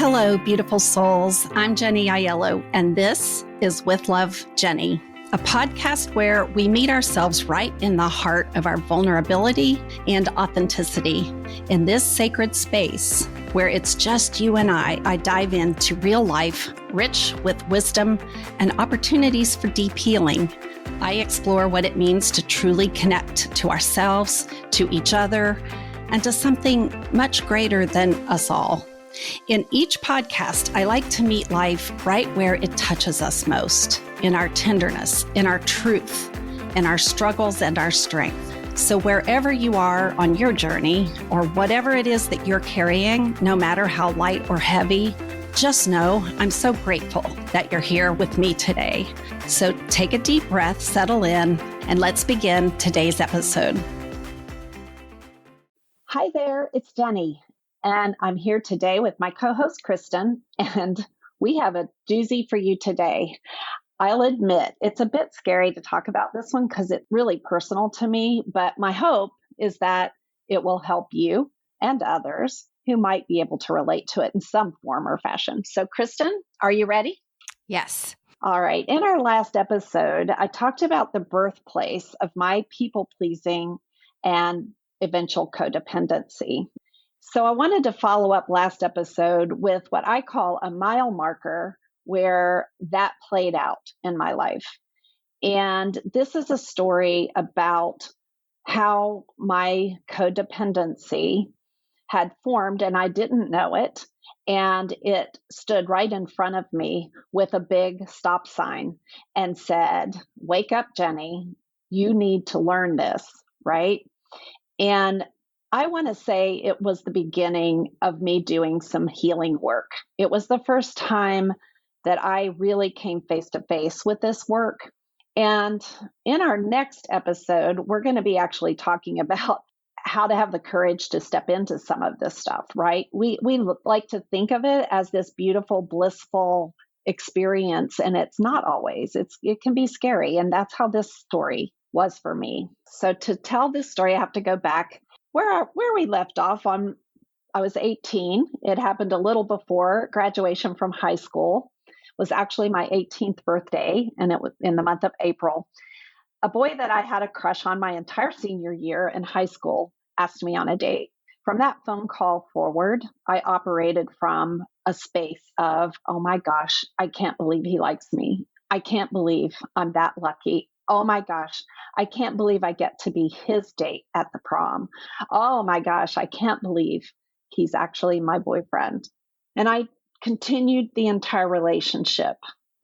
Hello, beautiful souls. I'm Jenny Aiello, and this is With Love, Jenny, a podcast where we meet ourselves right in the heart of our vulnerability and authenticity. In this sacred space where it's just you and I dive into real life, rich with wisdom and opportunities for deep healing. I explore what it means to truly connect to ourselves, to each other, and to something much greater than us all. In each podcast, I like to meet life right where it touches us most, in our tenderness, in our truth, in our struggles and our strength. So wherever you are on your journey, or whatever it is that you're carrying, no matter how light or heavy, just know I'm so grateful that you're here with me today. So take a deep breath, settle in, and let's begin today's episode. Hi there, it's Jenny. And I'm here today with my co-host, Kristen, and we have a doozy for you today. I'll admit it's a bit scary to talk about this one because it's really personal to me, but my hope is that it will help you and others who might be able to relate to it in some form or fashion. So, Kristen, are you ready? Yes. All right. In our last episode, I talked about the birthplace of my people-pleasing and eventual codependency. So I wanted to follow up last episode with what I call a mile marker where that played out in my life. And this is a story about how my codependency had formed and I didn't know it. And it stood right in front of me with a big stop sign and said, "Wake up, Jenny, you need to learn this," right? And I want to say it was the beginning of me doing some healing work. It was the first time that I really came face to face with this work. And in our next episode, we're going to be actually talking about how to have the courage to step into some of this stuff, right? We like to think of it as this beautiful, blissful experience, and it's not always. It can be scary, and that's how this story was for me. So to tell this story, I have to go back where we left off on. I was 18. It happened a little before graduation from high school. It was actually my 18th birthday, and it was in the month of April. A boy that I had a crush on my entire senior year in high school asked me on a date. From that phone call forward, I operated from a space of, oh my gosh, I can't believe he likes me. I can't believe I'm that lucky. Oh my gosh, I can't believe I get to be his date at the prom. Oh my gosh, I can't believe he's actually my boyfriend. And I continued the entire relationship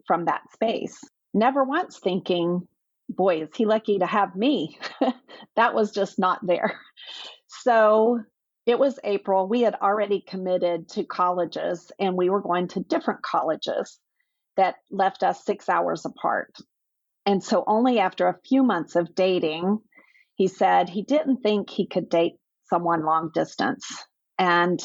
from that space, never once thinking, boy, is he lucky to have me. That was just not there. So it was April. We had already committed to colleges, and we were going to different colleges that left us 6 hours apart. And so only after a few months of dating, he said he didn't think he could date someone long distance. And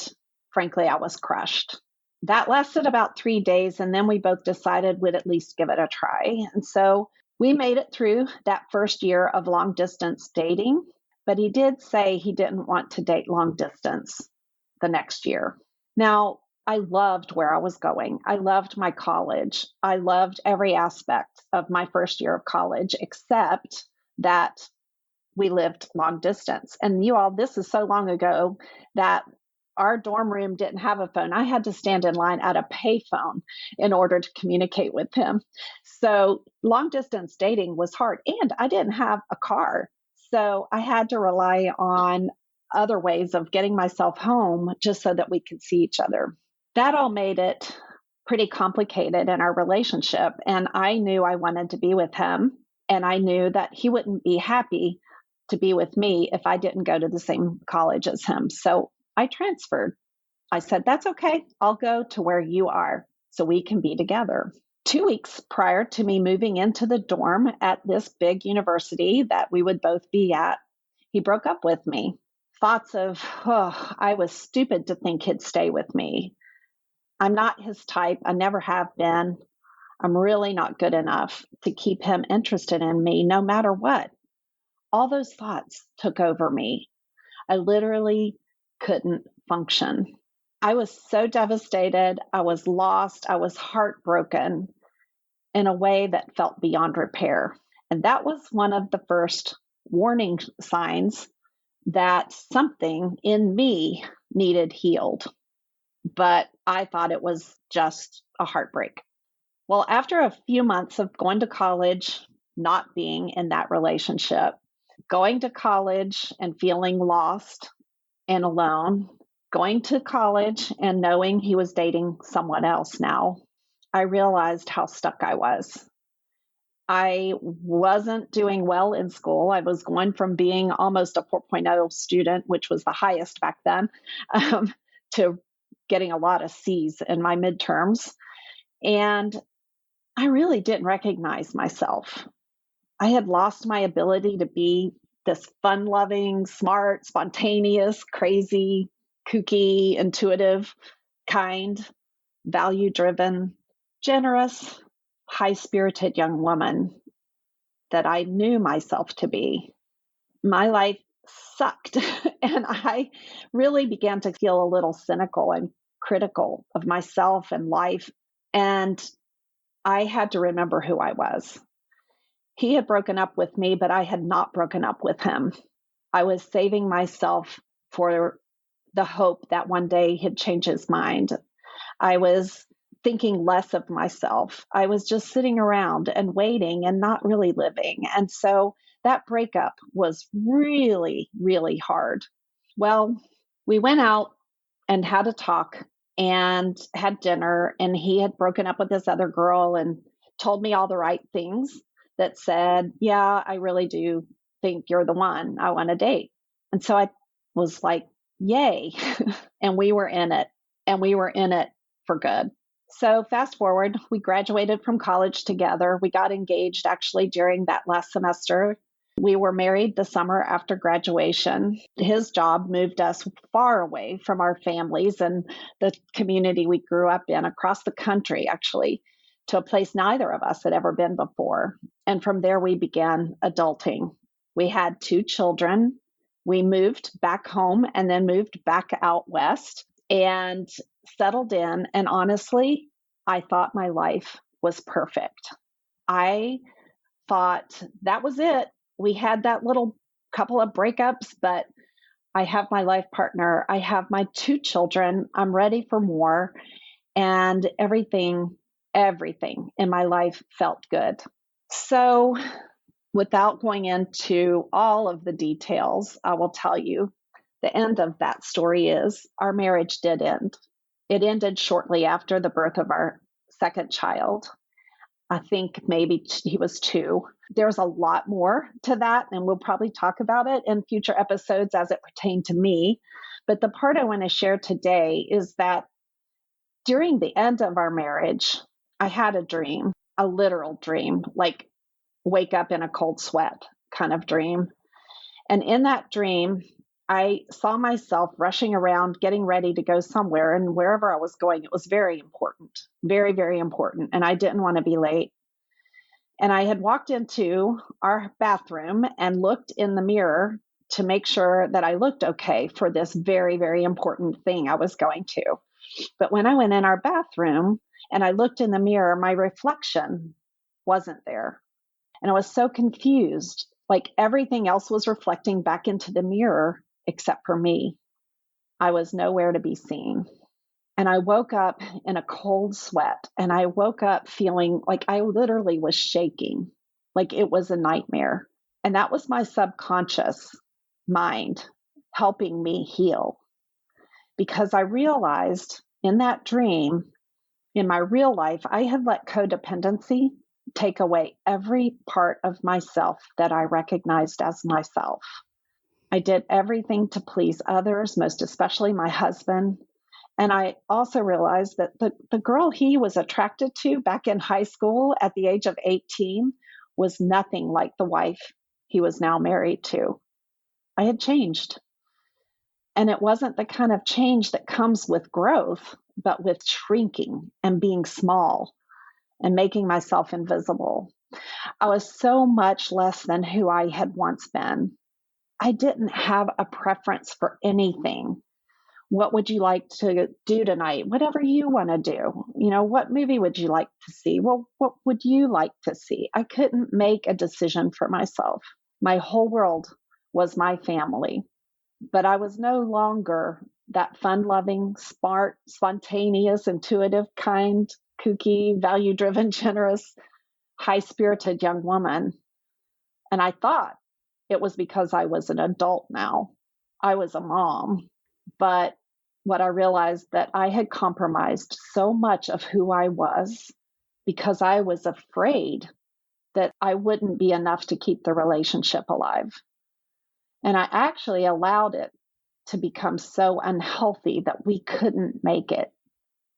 frankly, I was crushed. That lasted about 3 days, and then we both decided we'd at least give it a try. And so we made it through that first year of long distance dating, but he did say he didn't want to date long distance the next year. Now, I loved where I was going. I loved my college. I loved every aspect of my first year of college, except that we lived long distance. And you all, this is so long ago that our dorm room didn't have a phone. I had to stand in line at a payphone in order to communicate with him. So long distance dating was hard, and I didn't have a car. So I had to rely on other ways of getting myself home just so that we could see each other. That all made it pretty complicated in our relationship. And I knew I wanted to be with him. And I knew that he wouldn't be happy to be with me if I didn't go to the same college as him. So I transferred. I said, that's okay. I'll go to where you are so we can be together. 2 weeks prior to me moving into the dorm at this big university that we would both be at, he broke up with me. Thoughts of, I was stupid to think he'd stay with me. I'm not his type. I never have been. I'm really not good enough to keep him interested in me no matter what. All those thoughts took over me. I literally couldn't function. I was so devastated. I was lost. I was heartbroken in a way that felt beyond repair. And that was one of the first warning signs that something in me needed healed. But I thought it was just a heartbreak. Well, after a few months of going to college, not being in that relationship, going to college and feeling lost and alone, going to college and knowing he was dating someone else now, I realized how stuck I was. I wasn't doing well in school. I was going from being almost a 4.0 student, which was the highest back then, to getting a lot of C's in my midterms. And I really didn't recognize myself. I had lost my ability to be this fun loving, smart, spontaneous, crazy, kooky, intuitive, kind, value driven, generous, high spirited young woman that I knew myself to be. My life sucked, and I really began to feel a little cynical and critical of myself and life. And I had to remember who I was. He had broken up with me, but I had not broken up with him. I was saving myself for the hope that one day he'd change his mind. I was thinking less of myself. I was just sitting around and waiting and not really living. And so that breakup was really, really hard. Well, we went out and had a talk and had dinner, and he had broken up with this other girl and told me all the right things that said, yeah, I really do think you're the one I want to date. And so I was like, yay. And we were in it, and we were in it for good. So fast forward, we graduated from college together. We got engaged actually during that last semester. We were married the summer after graduation. His job moved us far away from our families and the community we grew up in, across the country, actually, to a place neither of us had ever been before. And from there, we began adulting. We had 2 children. We moved back home and then moved back out west and settled in. And honestly, I thought my life was perfect. I thought that was it. We had that little couple of breakups, but I have my life partner. I have my 2 children. I'm ready for more. And everything in my life felt good. So, without going into all of the details, I will tell you the end of that story is our marriage did end. It ended shortly after the birth of our second child. I think maybe he was 2. There's a lot more to that, and we'll probably talk about it in future episodes as it pertained to me. But the part I want to share today is that during the end of our marriage, I had a dream, a literal dream, like wake up in a cold sweat kind of dream. And in that dream, I saw myself rushing around, getting ready to go somewhere. And wherever I was going, it was very important, very, very important. And I didn't want to be late. And I had walked into our bathroom and looked in the mirror to make sure that I looked okay for this very, very important thing I was going to. But when I went in our bathroom and I looked in the mirror, my reflection wasn't there. And I was so confused. Like everything else was reflecting back into the mirror except for me. I was nowhere to be seen. And I woke up in a cold sweat, and I woke up feeling like I literally was shaking, like it was a nightmare. And that was my subconscious mind helping me heal, because I realized in that dream, in my real life, I had let codependency take away every part of myself that I recognized as myself. I did everything to please others, most especially my husband. And I also realized that the girl he was attracted to back in high school at the age of 18 was nothing like the wife he was now married to. I had changed. And it wasn't the kind of change that comes with growth, but with shrinking and being small and making myself invisible. I was so much less than who I had once been. I didn't have a preference for anything. What would you like to do tonight? Whatever you want to do. What movie would you like to see? Well, what would you like to see? I couldn't make a decision for myself. My whole world was my family, but I was no longer that fun-loving, smart, spontaneous, intuitive, kind, kooky, value-driven, generous, high-spirited young woman. And I thought it was because I was an adult now. I was a mom. But what I realized that I had compromised so much of who I was because I was afraid that I wouldn't be enough to keep the relationship alive. And I actually allowed it to become so unhealthy that we couldn't make it.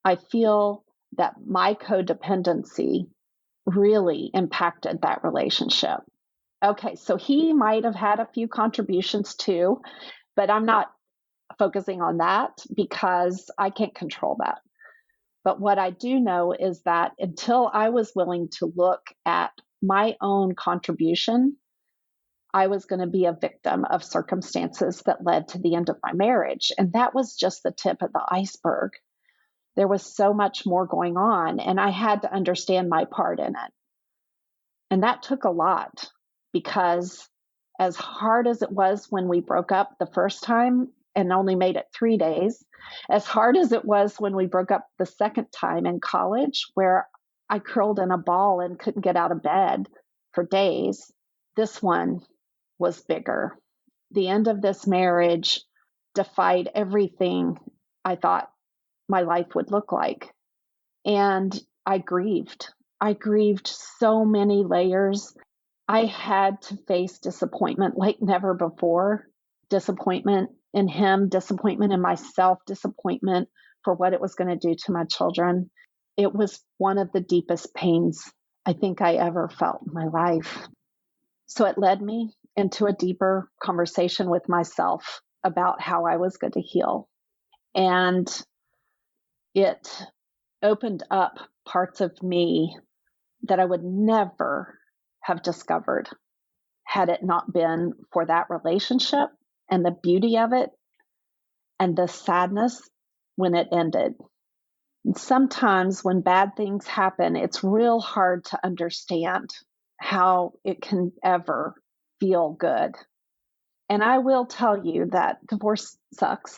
I feel that my codependency really impacted that relationship. Okay, so he might have had a few contributions too, but I'm not focusing on that because I can't control that. But what I do know is that until I was willing to look at my own contribution, I was going to be a victim of circumstances that led to the end of my marriage. And that was just the tip of the iceberg. There was so much more going on, and I had to understand my part in it. And that took a lot, because as hard as it was when we broke up the first time and only made it 3 days, as hard as it was when we broke up the second time in college, where I curled in a ball and couldn't get out of bed for days, this one was bigger. The end of this marriage defied everything I thought my life would look like. And I grieved. I grieved so many layers. I had to face disappointment like never before. Disappointment in him, disappointment in myself, disappointment for what it was going to do to my children. It was one of the deepest pains I think I ever felt in my life. So it led me into a deeper conversation with myself about how I was going to heal. And it opened up parts of me that I would never have discovered had it not been for that relationship and the beauty of it and the sadness when it ended. And sometimes when bad things happen, it's real hard to understand how it can ever feel good. And I will tell you that divorce sucks.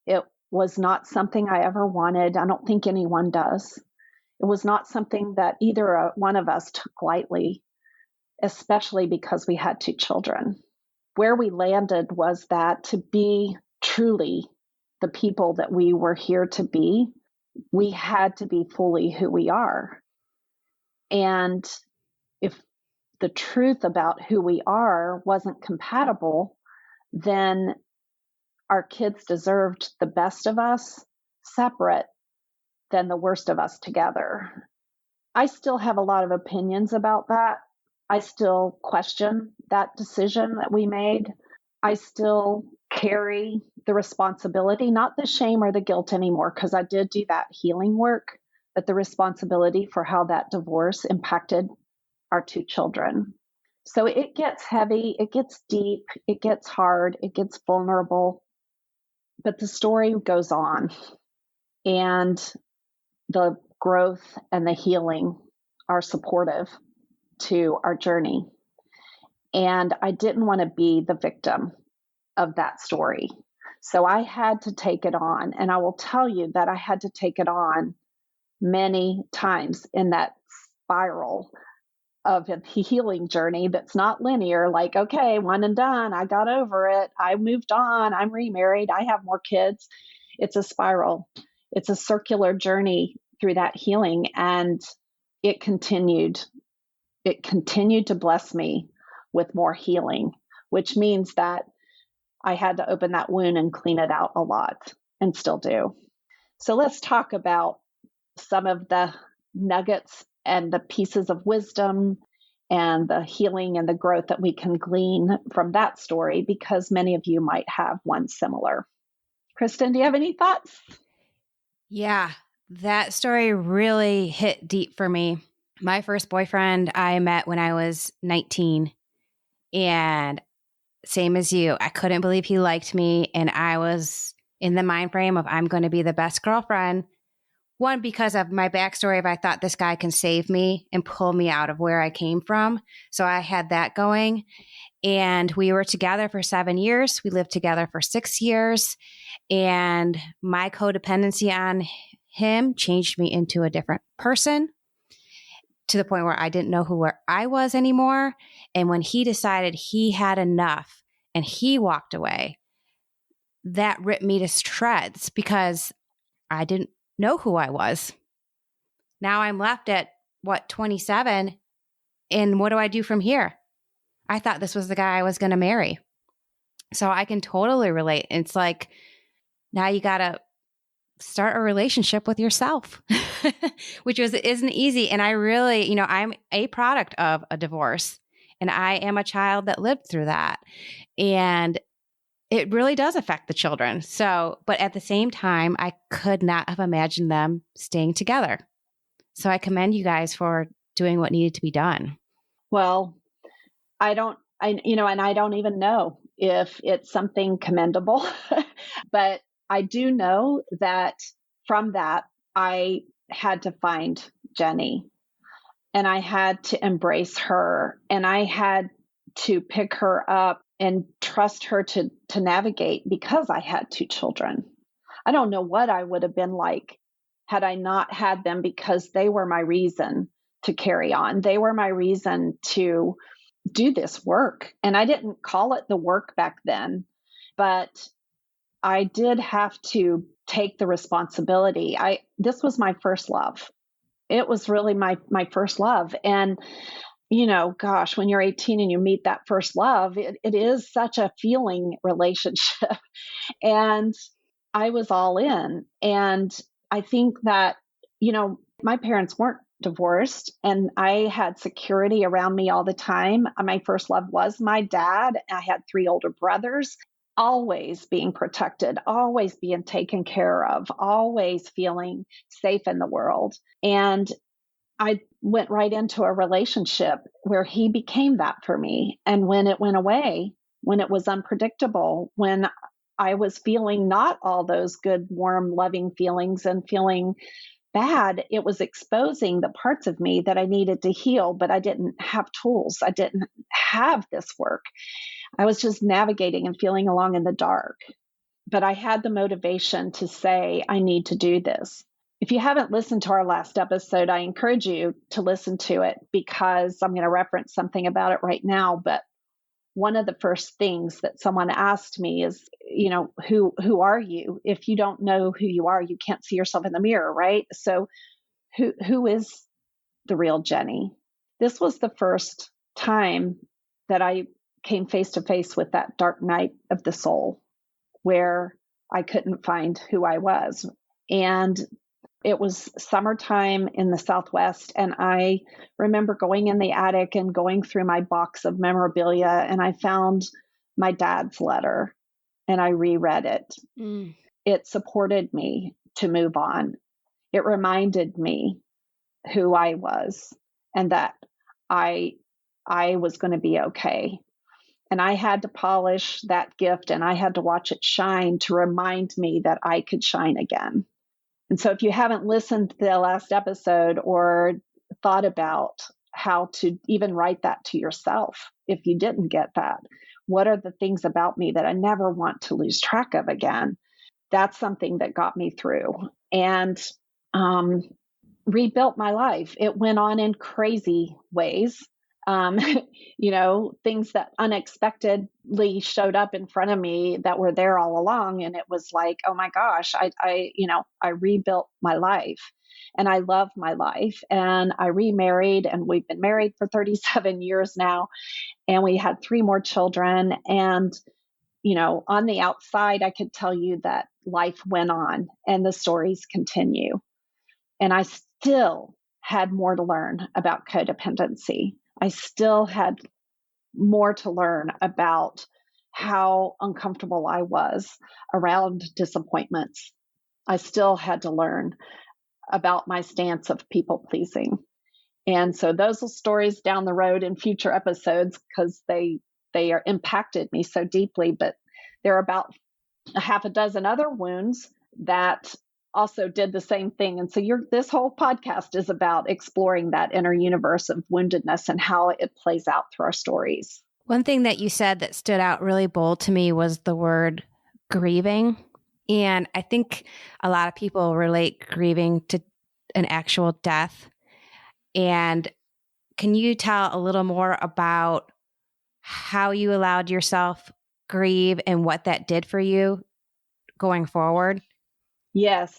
It was not something I ever wanted. I don't think anyone does. It was not something that either one of us took lightly, especially because we had 2 children. Where we landed was that to be truly the people that we were here to be, we had to be fully who we are. And if the truth about who we are wasn't compatible, then our kids deserved the best of us separate than the worst of us together. I still have a lot of opinions about that. I still question that decision that we made. I still carry the responsibility, not the shame or the guilt anymore, because I did do that healing work, but the responsibility for how that divorce impacted our 2 children. So it gets heavy, it gets deep, it gets hard, it gets vulnerable, but the story goes on. And the growth and the healing are supportive to our journey. And I didn't want to be the victim of that story. So I had to take it on. And I will tell you that I had to take it on many times in that spiral of a healing journey that's not linear, like, okay, one and done, I got over it, I moved on, I'm remarried, I have more kids. It's a spiral. It's a circular journey through that healing. And it continued to bless me with more healing, which means that I had to open that wound and clean it out a lot, and still do. So let's talk about some of the nuggets and the pieces of wisdom and the healing and the growth that we can glean from that story, because many of you might have one similar. Kristen, do you have any thoughts? Yeah, that story really hit deep for me. My first boyfriend I met when I was 19, and same as you, I couldn't believe he liked me, and I was in the mind frame of I'm going to be the best girlfriend. One, because of my backstory of I thought this guy can save me and pull me out of where I came from. So I had that going. And we were together for 7 years. We lived together for 6 years. And my codependency on him changed me into a different person to the point where I didn't know who I was anymore. And when he decided he had enough and he walked away, that ripped me to shreds because I didn't know who I was. Now I'm left at 27, and what do I do from here? I thought this was the guy I was going to marry. So I can totally relate. It's like, now you got to start a relationship with yourself, which isn't easy. And I really, I'm a product of a divorce, and I am a child that lived through that. And it really does affect the children. So, but at the same time, I could not have imagined them staying together. So I commend you guys for doing what needed to be done. Well, I don't even know if it's something commendable, but I do know that from that, I had to find Jenny, and I had to embrace her, and I had to pick her up and trust her to navigate, because I had 2 children. I don't know what I would have been like had I not had them, because they were my reason to carry on. They were my reason to do this work. And I didn't call it the work back then, but I did have to take the responsibility. This was my first love. It was really my first love. And gosh, when you're 18 and you meet that first love, it is such a feeling relationship. And I was all in. And I think that, my parents weren't divorced, and I had security around me all the time. My first love was my dad. I had 3 older brothers, always being protected, always being taken care of, always feeling safe in the world. And I went right into a relationship where he became that for me. And when it went away, when it was unpredictable, when I was feeling not all those good, warm, loving feelings and feeling bad, it was exposing the parts of me that I needed to heal, but I didn't have tools. I didn't have this work. I was just navigating and feeling along in the dark. But I had the motivation to say, I need to do this. If you haven't listened to our last episode, I encourage you to listen to it, because I'm going to reference something about it right now. But one of the first things that someone asked me is, who are you? If you don't know who you are, you can't see yourself in the mirror, right? So who is the real Jenny? This was the first time that I came face to face with that dark night of the soul, where I couldn't find who I was. And it was summertime in the Southwest, and I remember going in the attic and going through my box of memorabilia, and I found my dad's letter, and I reread it. It supported me to move on. It reminded me who I was, and that I was going to be okay. And I had to polish that gift, and I had to watch it shine to remind me that I could shine again. And so if you haven't listened to the last episode or thought about how to even write that to yourself, if you didn't get that, what are the things about me that I never want to lose track of again? That's something that got me through and rebuilt my life. It went on in crazy ways. Things that unexpectedly showed up in front of me that were there all along. And it was like, oh my gosh, I rebuilt my life, and I love my life, and I remarried, and we've been married for 37 years now. And we had 3 more children. And, on the outside, I could tell you that life went on and the stories continue. And I still had more to learn about codependency. I still had more to learn about how uncomfortable I was around disappointments. I still had to learn about my stance of people pleasing. And so those are stories down the road in future episodes, because they are impacted me so deeply, but they're about a half a dozen other wounds that also did the same thing. And so this whole podcast is about exploring that inner universe of woundedness and how it plays out through our stories. One thing that you said that stood out really bold to me was the word grieving. And I think a lot of people relate grieving to an actual death. And can you tell a little more about how you allowed yourself grieve and what that did for you going forward? Yes,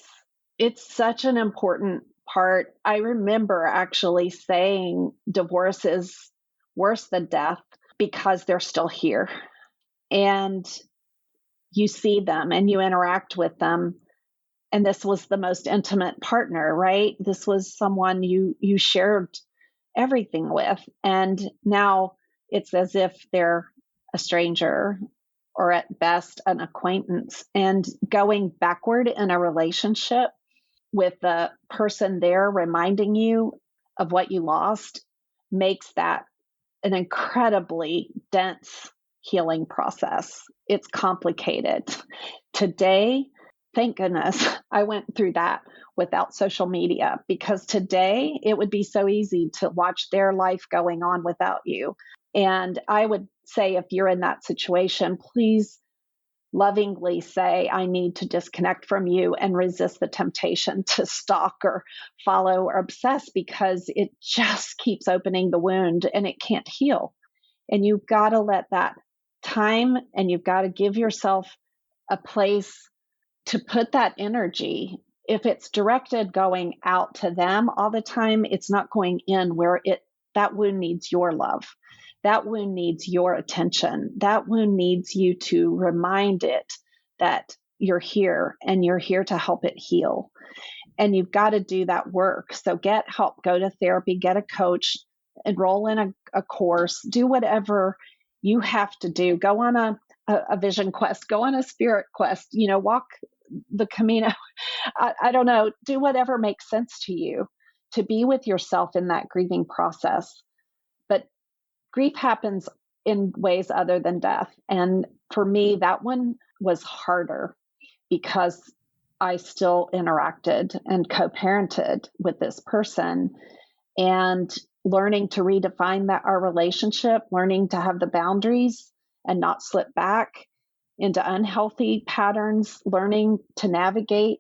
it's such an important part. I remember actually saying divorce is worse than death because they're still here. And you see them and you interact with them. And this was the most intimate partner, right? This was someone you shared everything with. And now it's as if they're a stranger or at best an acquaintance. And going backward in a relationship with the person there reminding you of what you lost makes that an incredibly dense healing process. It's complicated. Today, thank goodness I went through that without social media, because today it would be so easy to watch their life going on without you. And I would say, if you're in that situation, please lovingly say, I need to disconnect from you, and resist the temptation to stalk or follow or obsess, because it just keeps opening the wound and it can't heal. And you've got to let that time, and you've got to give yourself a place to put that energy. If it's directed going out to them all the time, it's not going in where that wound needs your love. That wound needs your attention. That wound needs you to remind it that you're here and you're here to help it heal. And you've got to do that work. So get help, go to therapy, get a coach, enroll in a course, do whatever you have to do. Go on a vision quest, go on a spirit quest, walk the Camino. I don't know, do whatever makes sense to you to be with yourself in that grieving process. But grief happens in ways other than death. And for me, that one was harder because I still interacted and co-parented with this person, and learning to redefine our relationship, learning to have the boundaries and not slip back into unhealthy patterns, learning to navigate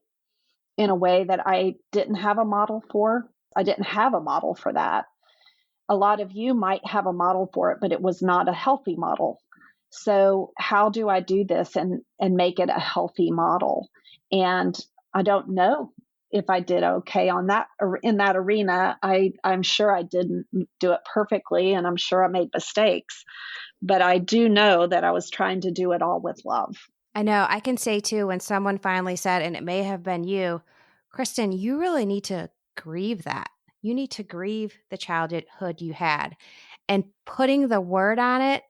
in a way that I didn't have a model for. I didn't have a model for that. A lot of you might have a model for it, but it was not a healthy model. So how do I do this and make it a healthy model? And I don't know if I did okay on that, in that arena. I'm sure I didn't do it perfectly, and I'm sure I made mistakes, but I do know that I was trying to do it all with love. I know. I can say too, when someone finally said, and it may have been you, Kristen, you really need to grieve that. You need to grieve the childhood you had. And putting the word on it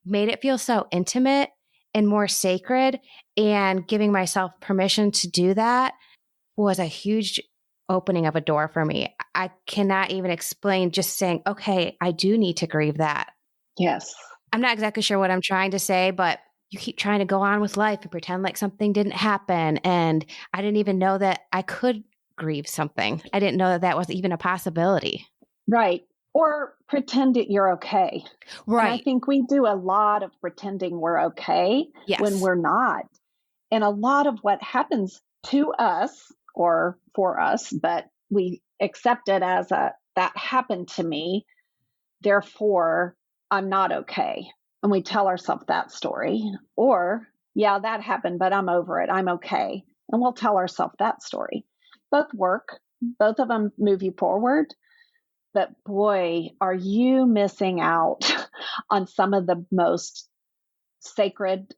made it feel so intimate and more sacred. And giving myself permission to do that was a huge opening of a door for me. I cannot even explain, just saying, okay, I do need to grieve that. Yes. I'm not exactly sure what I'm trying to say, but you keep trying to go on with life and pretend like something didn't happen. And I didn't even know that I could grieve something. I didn't know that was even a possibility. Right. Or pretend that you're okay. Right. And I think we do a lot of pretending we're okay when we're not. And a lot of what happens to us or for us, but we accept it as that happened to me, therefore I'm not okay. And we tell ourselves that story. Or, yeah, that happened, but I'm over it. I'm okay. And we'll tell ourselves that story. Both work. Both of them move you forward. But boy, are you missing out on some of the most sacred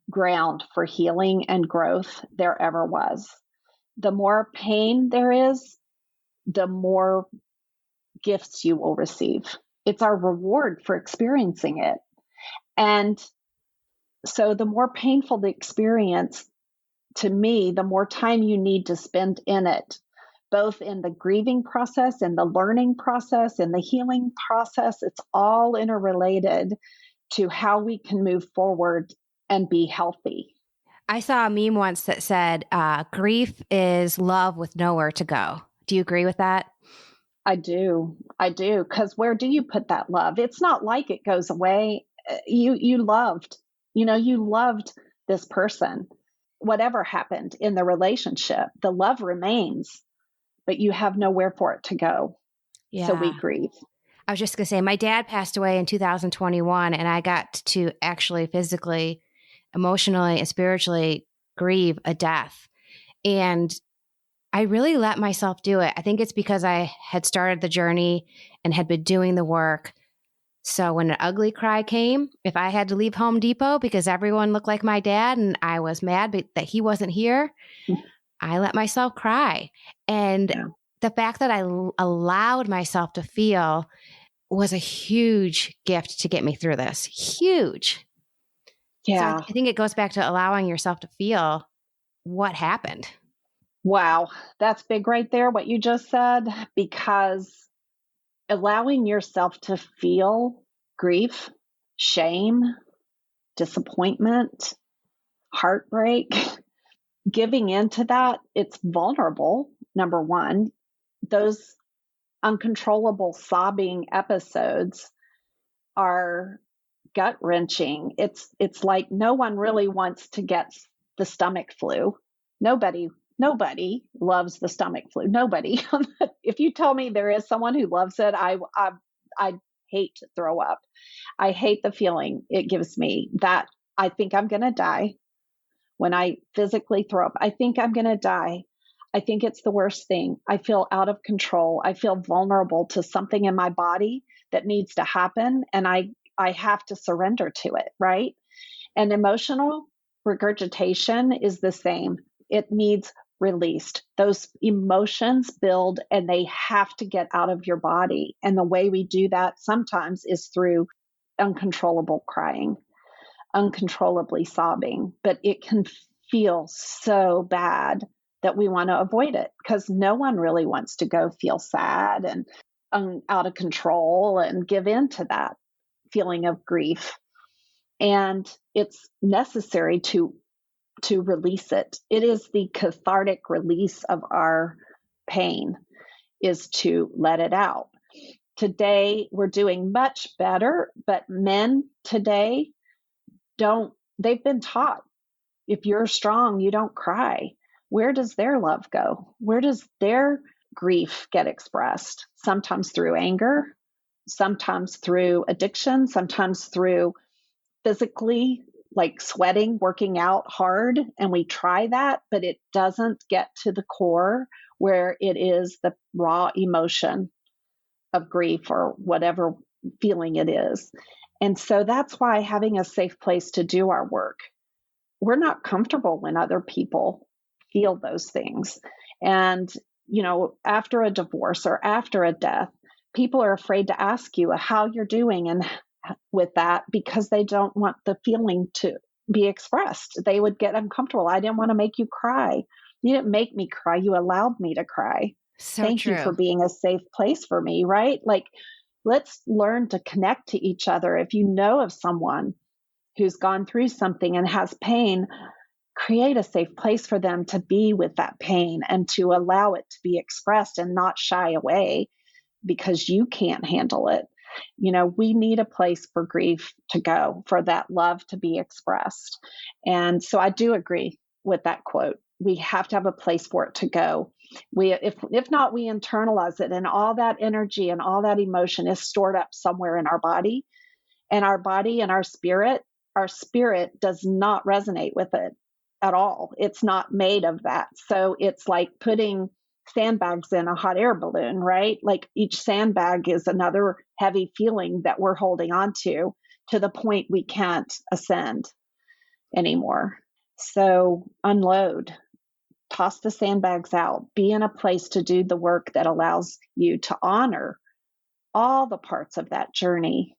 ground for healing and growth there ever was. The more pain there is, the more gifts you will receive. It's our reward for experiencing it. And so the more painful the experience, to me, the more time you need to spend in it, both in the grieving process and the learning process and the healing process. It's all interrelated to how we can move forward and be healthy. I saw a meme once that said, grief is love with nowhere to go. Do you agree with that? I do. I do. Because where do you put that love? It's not like it goes away. You loved, you loved this person. Whatever happened in the relationship, the love remains, but you have nowhere for it to go. So we Yeah. grieve. I was just going to say, my dad passed away in 2021, and I got to actually physically, emotionally, and spiritually grieve a death. And I really let myself do it. I think it's because I had started the journey and had been doing the work. So when an ugly cry came, if I had to leave Home Depot because everyone looked like my dad and I was mad that he wasn't here, I let myself cry. And Yeah. the fact that I allowed myself to feel was a huge gift to get me through this. Huge. So Yeah. I think it goes back to allowing yourself to feel what happened. Wow. That's big right there, what you just said, because allowing yourself to feel grief, shame, disappointment, heartbreak, giving into that, it's vulnerable. Number one, those uncontrollable sobbing episodes are gut wrenching. It's like no one really wants to get the stomach flu. Nobody loves the stomach flu. Nobody. If you tell me there is someone who loves it, I hate to throw up. I hate the feeling it gives me that I think I'm going to die when I physically throw up. I think I'm going to die. I think it's the worst thing. I feel out of control. I feel vulnerable to something in my body that needs to happen. And I have to surrender to it, right? And emotional regurgitation is the same. It needs released. Those emotions build and they have to get out of your body. And the way we do that sometimes is through uncontrollable crying, uncontrollably sobbing, but it can feel so bad that we want to avoid it because no one really wants to go feel sad and out of control and give in to that feeling of grief. And it's necessary to release it. It is the cathartic release of our pain is to let it out. Today we're doing much better, but men today they've been taught if you're strong, you don't cry. Where does their love go? Where does their grief get expressed? Sometimes through anger, sometimes through addiction, sometimes through physically, like sweating, working out hard. And we try that, but it doesn't get to the core where it is the raw emotion of grief or whatever feeling it is. And so that's why having a safe place to do our work, we're not comfortable when other people feel those things. And, after a divorce or after a death, people are afraid to ask you how you're doing and with that because they don't want the feeling to be expressed. They would get uncomfortable. I didn't want to make you cry. You didn't make me cry. You allowed me to cry. So Thank you for true. being a safe place for me, right? Like, let's learn to connect to each other. If you know of someone who's gone through something and has pain, create a safe place for them to be with that pain and to allow it to be expressed and not shy away because you can't handle it. We need a place for grief to go, for that love to be expressed. And so I do agree with that quote. We have to have a place for it to go. If not, we internalize it, and all that energy and all that emotion is stored up somewhere in our body. And our body and our spirit does not resonate with it at all. It's not made of that. So it's like putting sandbags in a hot air balloon, right? Like each sandbag is another heavy feeling that we're holding on to the point we can't ascend anymore. So unload, toss the sandbags out, be in a place to do the work that allows you to honor all the parts of that journey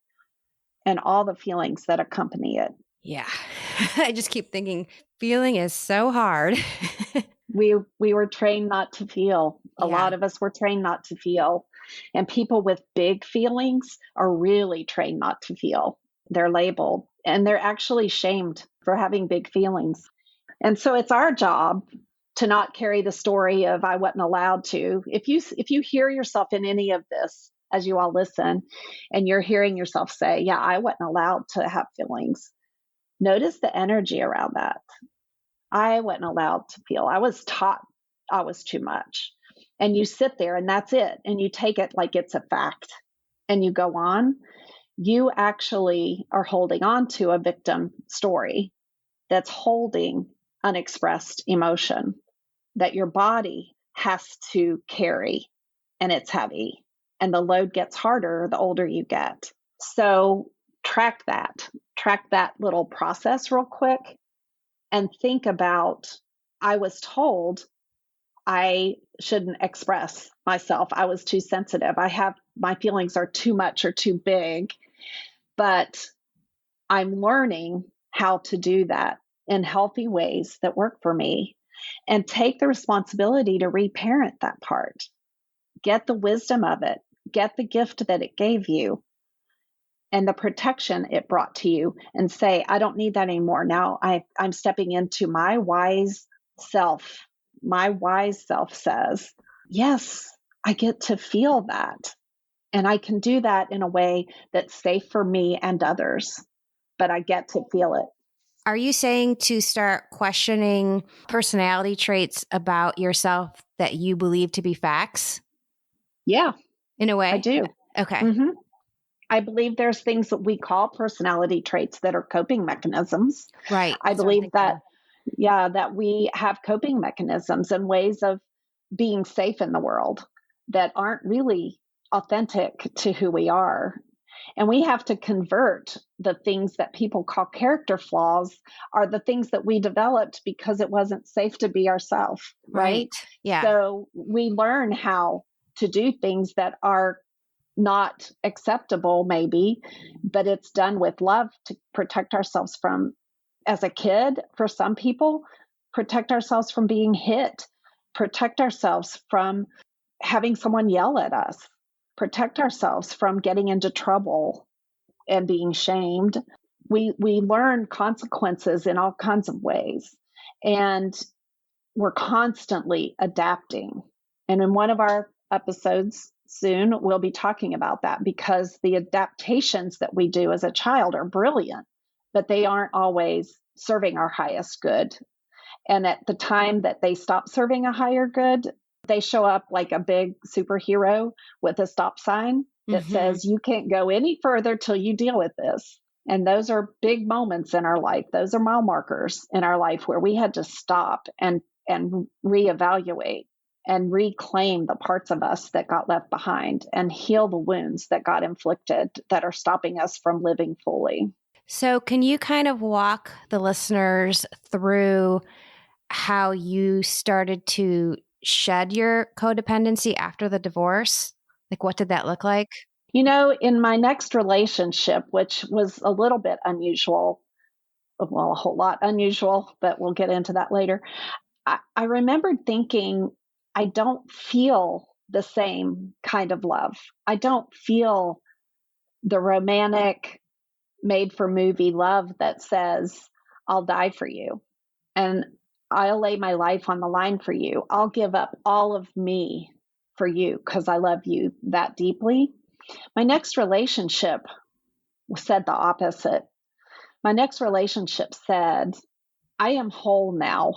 and all the feelings that accompany it. Yeah. I just keep thinking feeling is so hard. We were trained not to feel. A Yeah. lot of us were trained not to feel. And people with big feelings are really trained not to feel. They're labeled and they're actually shamed for having big feelings. And so it's our job to not carry the story of I wasn't allowed to. If you hear yourself in any of this as you all listen and you're hearing yourself say, yeah, I wasn't allowed to have feelings, notice the energy around that. I wasn't allowed to feel. I was taught I was too much. And you sit there and that's it. And you take it like it's a fact and you go on. You actually are holding on to a victim story that's holding unexpressed emotion that your body has to carry, and it's heavy. And the load gets harder the older you get. So track that little process real quick and think about, I was told I shouldn't express myself. I was too sensitive. My feelings are too much or too big, but I'm learning how to do that in healthy ways that work for me and take the responsibility to reparent that part. Get the wisdom of it, get the gift that it gave you and the protection it brought to you and say, I don't need that anymore. Now I'm stepping into my wise self. My wise self says, yes, I get to feel that. And I can do that in a way that's safe for me and others, but I get to feel it. Are you saying to start questioning personality traits about yourself that you believe to be facts? Yeah, in a way? I do. Okay. Mm-hmm. I believe there's things that we call personality traits that are coping mechanisms. Right. I believe that we have coping mechanisms and ways of being safe in the world that aren't really authentic to who we are. And we have to convert the things that people call character flaws are the things that we developed because it wasn't safe to be ourselves, right? Yeah. So we learn how to do things that are not acceptable, maybe, but it's done with love to protect ourselves from, as a kid, for some people, protect ourselves from being hit, protect ourselves from having someone yell at us, protect ourselves from getting into trouble and being shamed. We learn consequences in all kinds of ways, and we're constantly adapting. And in one of our episodes soon, we'll be talking about that because the adaptations that we do as a child are brilliant, but they aren't always serving our highest good. And at the time that they stop serving a higher good, they show up like a big superhero with a stop sign that says, you can't go any further till you deal with this. And those are big moments in our life. Those are mile markers in our life where we had to stop and reevaluate and reclaim the parts of us that got left behind and heal the wounds that got inflicted that are stopping us from living fully. So can you kind of walk the listeners through how you started to shed your codependency after the divorce? Like, what did that look like? You know, in my next relationship, which was a little bit unusual, well, a whole lot unusual, but we'll get into that later. I remembered thinking, I don't feel the same kind of love. I don't feel the romantic, made for movie love that says, I'll die for you and I'll lay my life on the line for you. I'll give up all of me for you because I love you that deeply. My next relationship said the opposite. My next relationship said, I am whole now.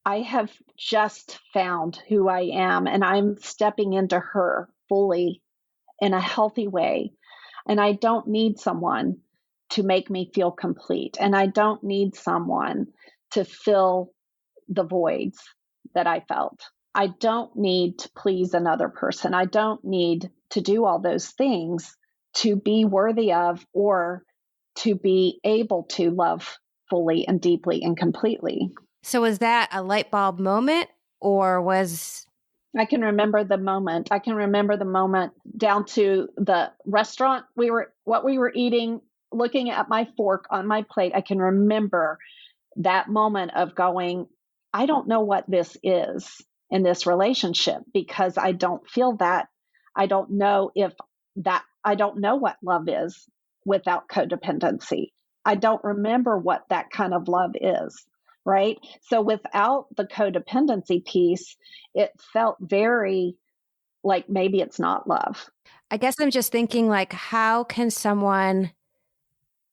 I have just found who I am, and I'm stepping into her fully in a healthy way. And I don't need someone to make me feel complete. And I don't need someone to fill the voids that I felt. I don't need to please another person. I don't need to do all those things to be worthy of or to be able to love fully and deeply and completely. So was that a light bulb moment or was... I can remember the moment. I can remember the moment down to the restaurant what we were eating, looking at my fork on my plate. I can remember that moment of going, I don't know what this is in this relationship because I don't feel that. I don't know what love is without codependency. I don't remember what that kind of love is, right? So without the codependency piece, it felt very like maybe it's not love. I guess I'm just thinking, like, how can someone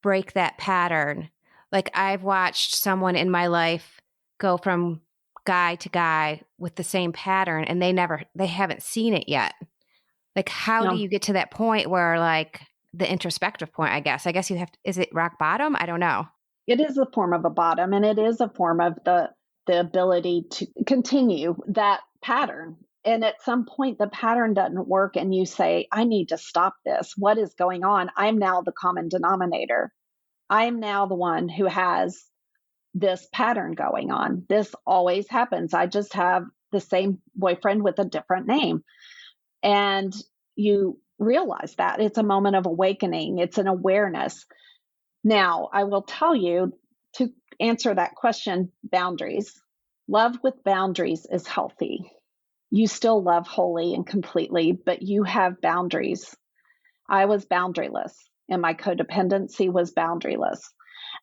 break that pattern? Like, I've watched someone in my life go from guy to guy with the same pattern and they haven't seen it yet. Like, how do No, you get to that point where, like, the introspective point, I guess you have to, is it rock bottom? I don't know. it is a form of a bottom, and it is a form of the ability to continue that pattern. And at some point, the pattern doesn't work, and you say, I need to stop this. What is going on? I'm now the common denominator. I'm now the one who has this pattern going on. This always happens. I just have the same boyfriend with a different name. And you realize that it's a moment of awakening, it's an awareness. Now, I will tell you, to answer that question, boundaries. Love with boundaries is healthy. You still love wholly and completely, but you have boundaries. I was boundaryless, and my codependency was boundaryless.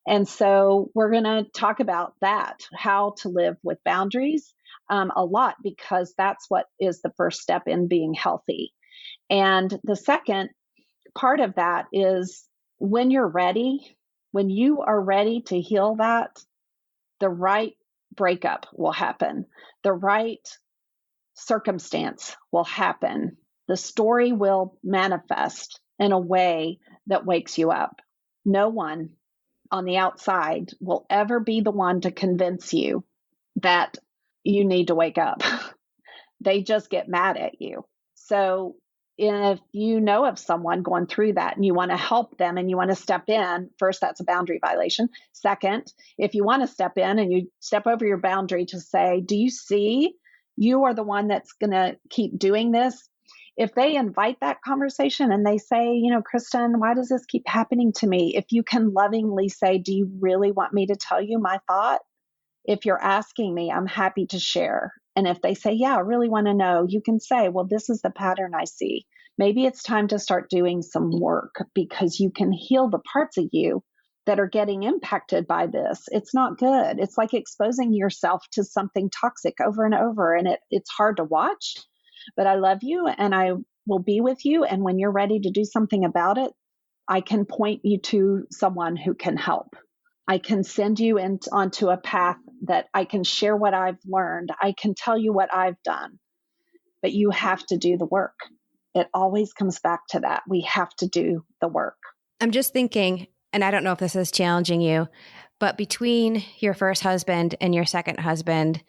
And so we're going to talk about that, how to live with boundaries, a lot, because that's what is the first step in being healthy. And the second part of that is when you're ready, when you are ready to heal that, the right breakup will happen, the right circumstance will happen, the story will manifest in a way that wakes you up. No one on the outside will ever be the one to convince you that you need to wake up. They just get mad at you. So if you know of someone going through that and you want to help them and you want to step in, first, that's a boundary violation. Second, if you want to step in and you step over your boundary to say, do you see you are the one that's going to keep doing this? If they invite that conversation and they say, Kristen, why does this keep happening to me? If you can lovingly say, do you really want me to tell you my thought? If you're asking me, I'm happy to share. And if they say, yeah, I really want to know, you can say, well, this is the pattern I see. Maybe it's time to start doing some work, because you can heal the parts of you that are getting impacted by this. It's not good. It's like exposing yourself to something toxic over and over. And it's hard to watch, but I love you and I will be with you. And when you're ready to do something about it, I can point you to someone who can help. I can send you onto a path that I can share what I've learned. I can tell you what I've done, but you have to do the work. It always comes back to that. We have to do the work. I'm just thinking, and I don't know if this is challenging you, but between your first husband and your second husband,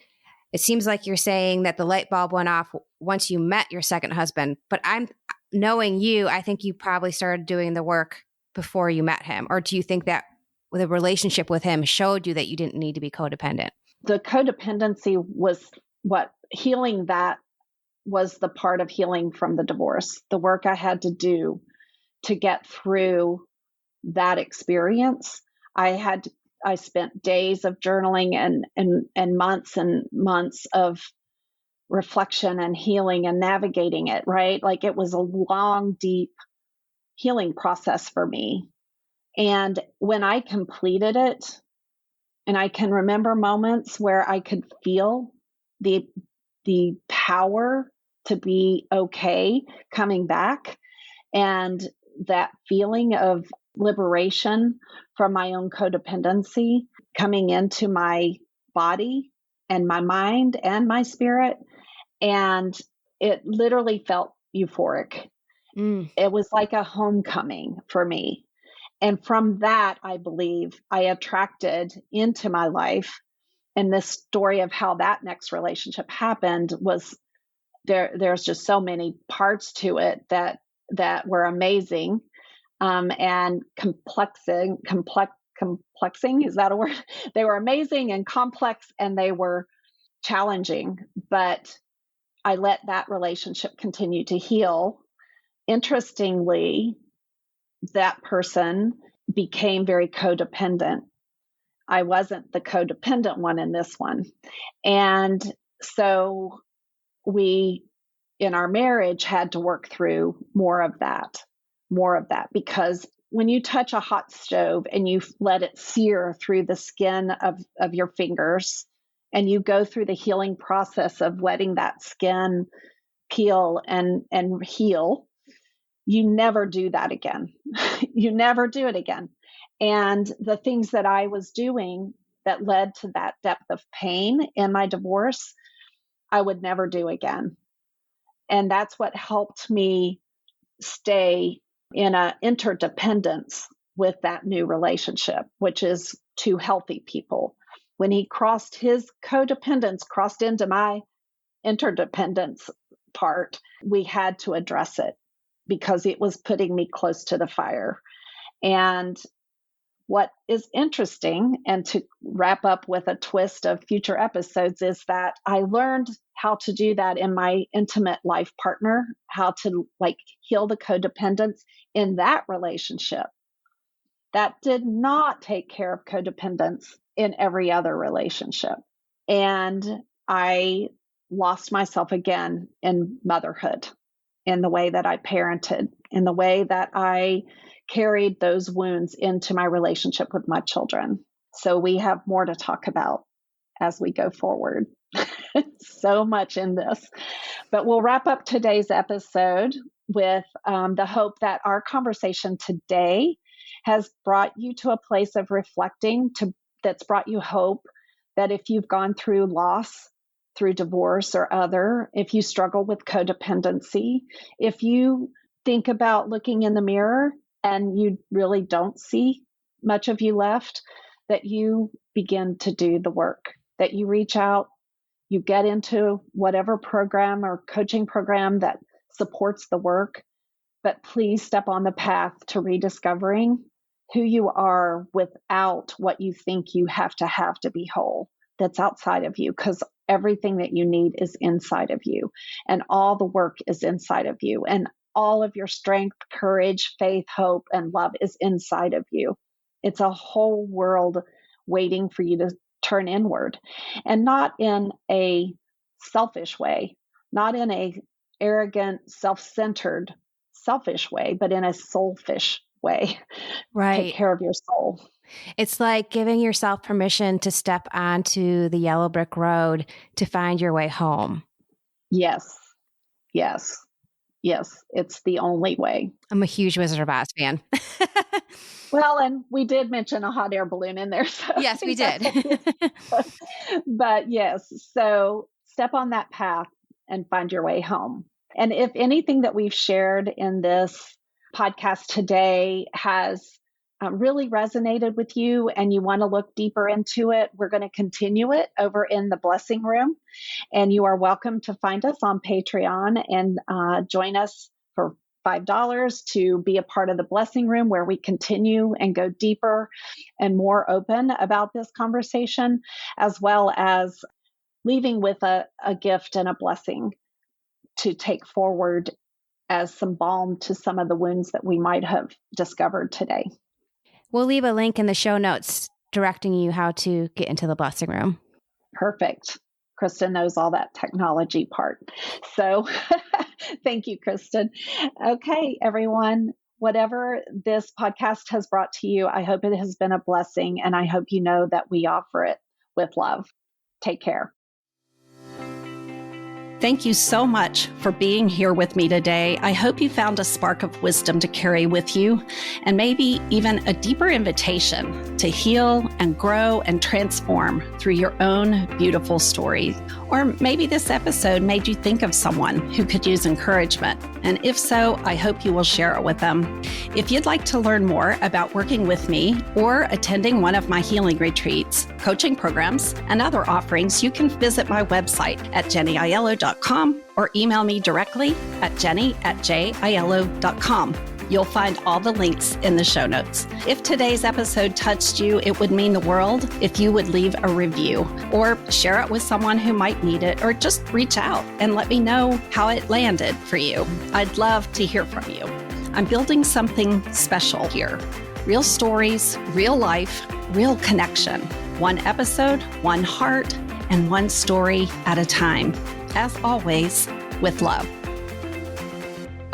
it seems like you're saying that the light bulb went off once you met your second husband. But I'm knowing you, I think you probably started doing the work before you met him. Or do you think that the relationship with him showed you that you didn't need to be codependent? The codependency was what healing that was the part of healing from the divorce, the work I had to do to get through that experience. I spent days of journaling and months of reflection and healing and navigating it, right? Like it was a long, deep healing process for me. And when I completed it, and I can remember moments where I could feel the power to be okay coming back, and that feeling of liberation from my own codependency coming into my body and my mind and my spirit. And it literally felt euphoric. It was like a homecoming for me. And from that, I believe I attracted into my life. And this story of how that next relationship happened was there's just so many parts to it that were amazing, and complexing. Is that a word? They were amazing and complex, and they were challenging. But I let that relationship continue to heal. Interestingly, that person became very codependent. I wasn't the codependent one in this one. And so we, in our marriage, had to work through more of that, because when you touch a hot stove and you let it sear through the skin of your fingers, and you go through the healing process of letting that skin peel and heal, you never do that again. You never do it again. And the things that I was doing that led to that depth of pain in my divorce, I would never do again. And that's what helped me stay in an interdependence with that new relationship, which is two healthy people. When he crossed his codependence, crossed into my interdependence part, we had to address it because it was putting me close to the fire. And what is interesting, and to wrap up with a twist of future episodes, is that I learned how to do that in my intimate life partner, how to heal the codependence in that relationship. That did not take care of codependence in every other relationship. And I lost myself again in motherhood, in the way that I parented, in the way that I carried those wounds into my relationship with my children. So we have more to talk about as we go forward. So much in this. But we'll wrap up today's episode with the hope that our conversation today has brought you to a place of reflecting, that's brought you hope that if you've gone through loss, through divorce or other, if you struggle with codependency, if you think about looking in the mirror and you really don't see much of you left, that you begin to do the work, that you reach out, you get into whatever program or coaching program that supports the work, but please step on the path to rediscovering who you are without what you think you have to be whole, that's outside of you, because everything that you need is inside of you, and all the work is inside of you, and all of your strength, courage, faith, hope, and love is inside of you. It's a whole world waiting for you to turn inward, and not in a selfish way, not in a arrogant, self-centered, selfish way, but in a soulfish way. Right. Take care of your soul. It's like giving yourself permission to step onto the yellow brick road to find your way home. Yes. Yes. Yes. It's the only way. I'm a huge Wizard of Oz fan. Well, and we did mention a hot air balloon in there. So yes, we did. But yes, so step on that path and find your way home. And if anything that we've shared in this podcast today has really resonated with you and you want to look deeper into it, we're going to continue it over in the Blessing Room. And you are welcome to find us on Patreon and join us for $5 to be a part of the Blessing Room, where we continue and go deeper and more open about this conversation, as well as leaving with a gift and a blessing to take forward as some balm to some of the wounds that we might have discovered today. We'll leave a link in the show notes directing you how to get into the Blessing Room. Perfect. Kristen knows all that technology part. So thank you, Kristen. Okay, everyone, whatever this podcast has brought to you, I hope it has been a blessing, and I hope you know that we offer it with love. Take care. Thank you so much for being here with me today. I hope you found a spark of wisdom to carry with you, and maybe even a deeper invitation to heal and grow and transform through your own beautiful story. Or maybe this episode made you think of someone who could use encouragement. And if so, I hope you will share it with them. If you'd like to learn more about working with me or attending one of my healing retreats, coaching programs, and other offerings, you can visit my website at jennyaiello.com or email me directly at jenny@jaiello.com. You'll find all the links in the show notes. If today's episode touched you, it would mean the world if you would leave a review or share it with someone who might need it, or just reach out and let me know how it landed for you. I'd love to hear from you. I'm building something special here. Real stories, real life, real connection. One episode, one heart, and one story at a time. As always, with love.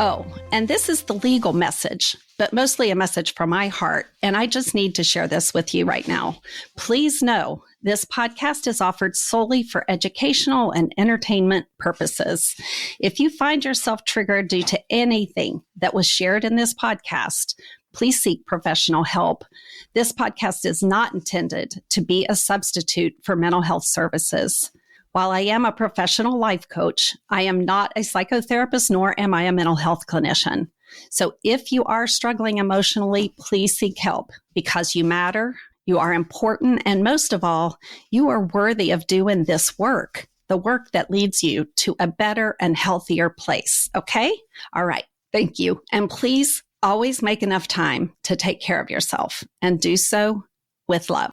Oh, and this is the legal message, but mostly a message from my heart. And I just need to share this with you right now. Please know this podcast is offered solely for educational and entertainment purposes. If you find yourself triggered due to anything that was shared in this podcast, please seek professional help. This podcast is not intended to be a substitute for mental health services. While I am a professional life coach, I am not a psychotherapist, nor am I a mental health clinician. So if you are struggling emotionally, please seek help because you matter, you are important, and most of all, you are worthy of doing this work, the work that leads you to a better and healthier place. Okay? All right. Thank you. And please always make enough time to take care of yourself and do so with love.